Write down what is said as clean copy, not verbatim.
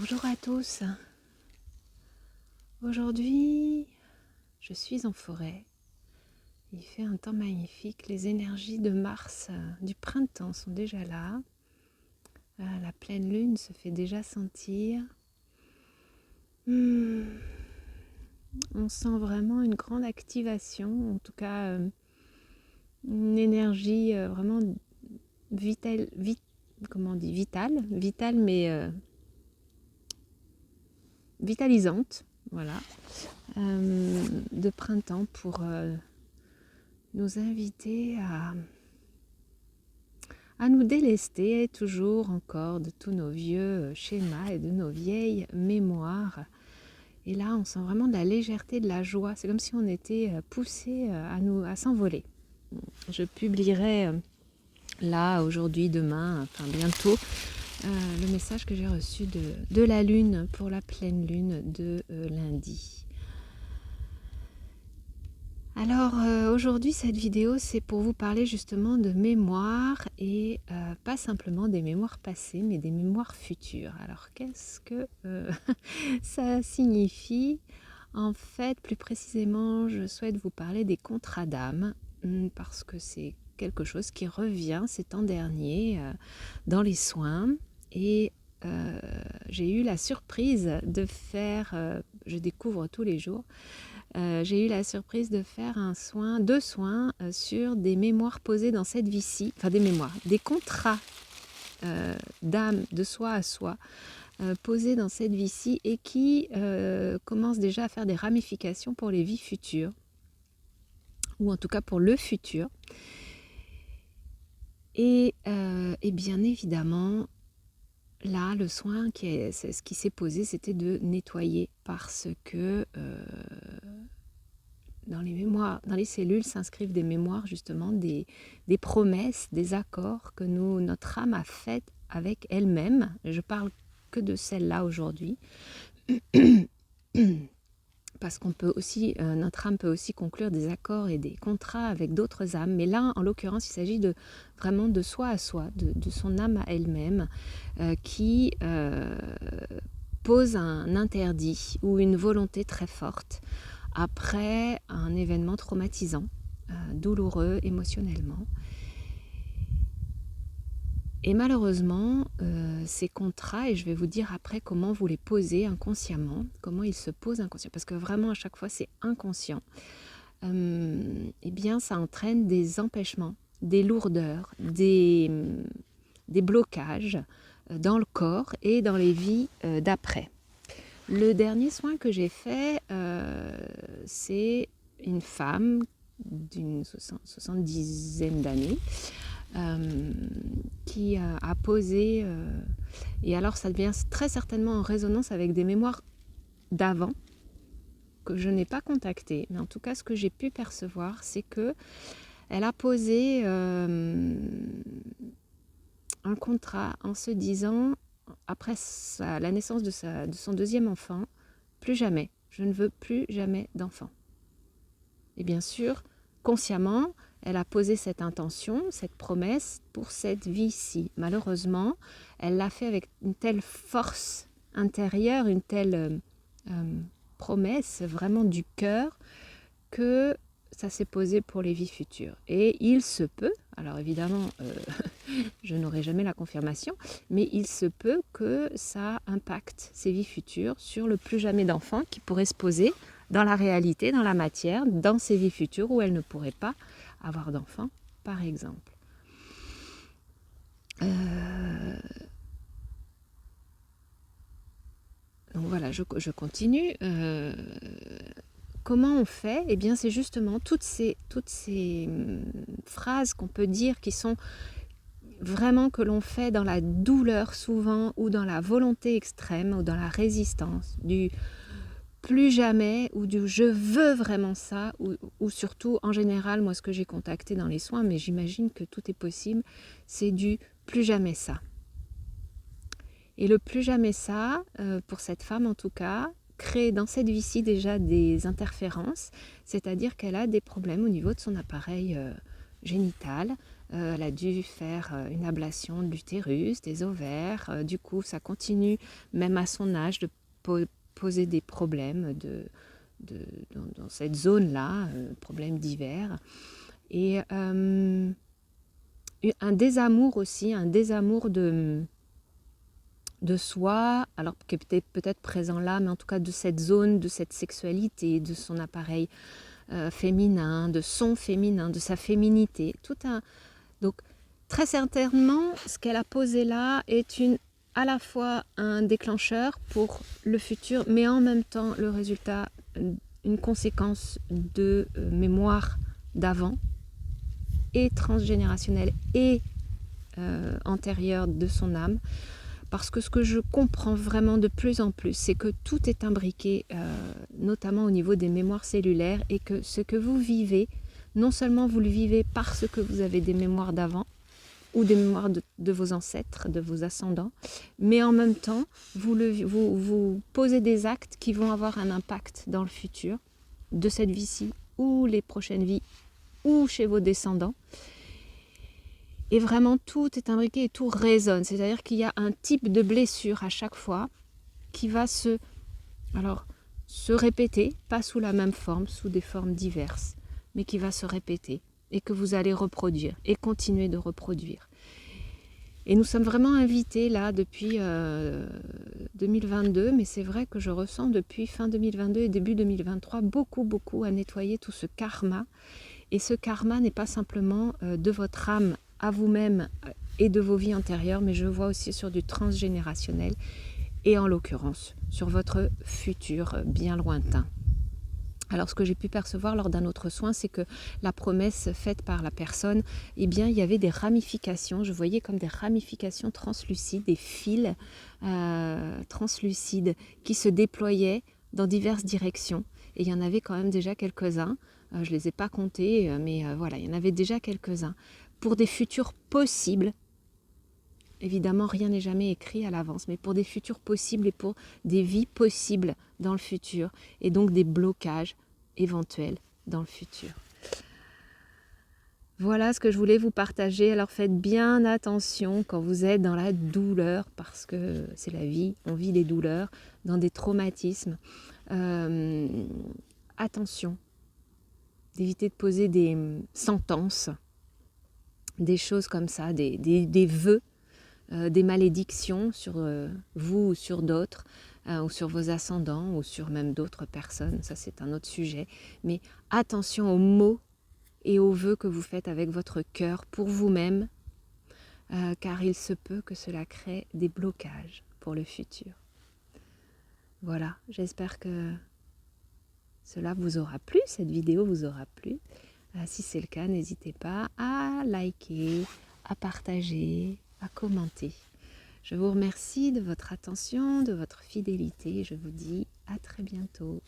Bonjour à tous. Aujourd'hui, je suis en forêt. Il fait un temps magnifique. Les énergies de Mars, du printemps sont déjà là. La pleine lune se fait déjà sentir. On sent vraiment une grande activation, en tout cas une énergie vraiment vitale, vitale mais vitalisante, voilà, de printemps pour nous inviter à nous délester toujours encore de tous nos vieux schémas et de nos vieilles mémoires. Et là, on sent vraiment de la légèreté, de la joie. C'est comme si on était poussé à s'envoler. Je publierai là, aujourd'hui, demain, enfin bientôt, le message que j'ai reçu de la Lune pour la pleine Lune de lundi. Alors aujourd'hui, cette vidéo, c'est pour vous parler justement de mémoire et pas simplement des mémoires passées, mais des mémoires futures. Alors qu'est-ce que ça signifie? En fait, plus précisément, je souhaite vous parler des contrats d'âme, parce que c'est quelque chose qui revient ces temps derniers dans les soins. Et j'ai eu la surprise de faire, je découvre tous les jours, j'ai eu la surprise de faire deux soins sur des mémoires posées dans cette vie-ci, enfin des mémoires, des contrats d'âme, de soi à soi, posés dans cette vie-ci et qui commencent déjà à faire des ramifications pour les vies futures, ou en tout cas pour le futur. Et bien évidemment, là, le soin, ce qui s'est posé, c'était de nettoyer parce que dans les mémoires, dans les cellules s'inscrivent des mémoires justement, des promesses, des accords que notre âme a faites avec elle-même. Je parle que de celle-là aujourd'hui. Parce qu'on peut aussi, notre âme peut aussi conclure des accords et des contrats avec d'autres âmes. Mais là, en l'occurrence, il s'agit vraiment de soi à soi, de son âme à elle-même, qui pose un interdit ou une volonté très forte après un événement traumatisant, douloureux émotionnellement. Et malheureusement, ces contrats, et je vais vous dire après comment vous les posez inconsciemment, comment ils se posent inconsciemment, parce que vraiment à chaque fois c'est inconscient, eh bien ça entraîne des empêchements, des lourdeurs, des blocages dans le corps et dans les vies d'après. Le dernier soin que j'ai fait, c'est une femme d'une 70aine d'années, qui a posé, et alors ça devient très certainement en résonance avec des mémoires d'avant que je n'ai pas contactées, mais en tout cas ce que j'ai pu percevoir, c'est que elle a posé un contrat en se disant, après la naissance de son deuxième enfant, plus jamais, je ne veux plus jamais d'enfant. Et bien sûr, consciemment, elle a posé cette intention, cette promesse pour cette vie-ci. Malheureusement, elle l'a fait avec une telle force intérieure, une telle promesse vraiment du cœur, que ça s'est posé pour les vies futures. Et il se peut, alors évidemment, je n'aurai jamais la confirmation, mais il se peut que ça impacte ses vies futures sur le plus jamais d'enfants qui pourrait se poser dans la réalité, dans la matière, dans ses vies futures où elle ne pourrait pas avoir d'enfants, par exemple. Donc voilà, je continue. Comment on fait? Eh bien, c'est justement toutes ces phrases qu'on peut dire qui sont vraiment que l'on fait dans la douleur souvent, ou dans la volonté extrême, ou dans la résistance, du plus jamais, ou du je veux vraiment ça, ou surtout en général, moi ce que j'ai contacté dans les soins, mais j'imagine que tout est possible, c'est du plus jamais ça. Et le plus jamais ça, pour cette femme en tout cas, crée dans cette vie-ci déjà des interférences, c'est-à-dire qu'elle a des problèmes au niveau de son appareil génital, Elle a dû faire une ablation de l'utérus, des ovaires. Du coup, ça continue, même à son âge, de poser des problèmes dans cette zone-là, problèmes divers. Et un désamour aussi, un désamour de soi, alors qui est peut-être présent là, mais en tout cas de cette zone, de cette sexualité, de son appareil féminin, de son féminin, de sa féminité. Donc, très certainement, ce qu'elle a posé là est à la fois un déclencheur pour le futur, mais en même temps le résultat, une conséquence de mémoire d'avant, et transgénérationnelle et antérieure de son âme. Parce que ce que je comprends vraiment de plus en plus, c'est que tout est imbriqué, notamment au niveau des mémoires cellulaires, et que ce que vous vivez, non seulement vous le vivez parce que vous avez des mémoires d'avant, ou des mémoires de vos ancêtres, de vos ascendants, mais en même temps, vous posez des actes qui vont avoir un impact dans le futur, de cette vie-ci, ou les prochaines vies, ou chez vos descendants. Et vraiment, tout est imbriqué et tout résonne. C'est-à-dire qu'il y a un type de blessure à chaque fois qui va se répéter, pas sous la même forme, sous des formes diverses, mais qui va se répéter et que vous allez reproduire et continuer de reproduire. Et nous sommes vraiment invités là depuis 2022, mais c'est vrai que je ressens depuis fin 2022 et début 2023 beaucoup à nettoyer tout ce karma. Et ce karma n'est pas simplement de votre âme à vous-même et de vos vies antérieures, mais je vois aussi sur du transgénérationnel et en l'occurrence sur votre futur bien lointain. Alors ce que j'ai pu percevoir lors d'un autre soin, c'est que la promesse faite par la personne, eh bien il y avait des ramifications, je voyais comme des ramifications translucides, des fils translucides qui se déployaient dans diverses directions. Et il y en avait quand même déjà quelques-uns, je ne les ai pas comptés, mais voilà, il y en avait déjà quelques-uns. Pour des futurs possibles, évidemment rien n'est jamais écrit à l'avance, mais pour des futurs possibles et pour des vies possibles dans le futur, et donc des blocages éventuels dans le futur. Voilà ce que je voulais vous partager. Alors faites bien attention quand vous êtes dans la douleur, parce que c'est la vie, on vit des douleurs, dans des traumatismes. Attention d'éviter de poser des sentences, des choses comme ça, des vœux, des malédictions sur vous ou sur d'autres, ou sur vos ascendants, ou sur même d'autres personnes. Ça, c'est un autre sujet. Mais attention aux mots et aux vœux que vous faites avec votre cœur pour vous-même, car il se peut que cela crée des blocages pour le futur. Voilà, j'espère que cela vous aura plu, cette vidéo vous aura plu. Si c'est le cas, n'hésitez pas à liker, à partager, à commenter. Je vous remercie de votre attention, de votre fidélité. Je vous dis à très bientôt.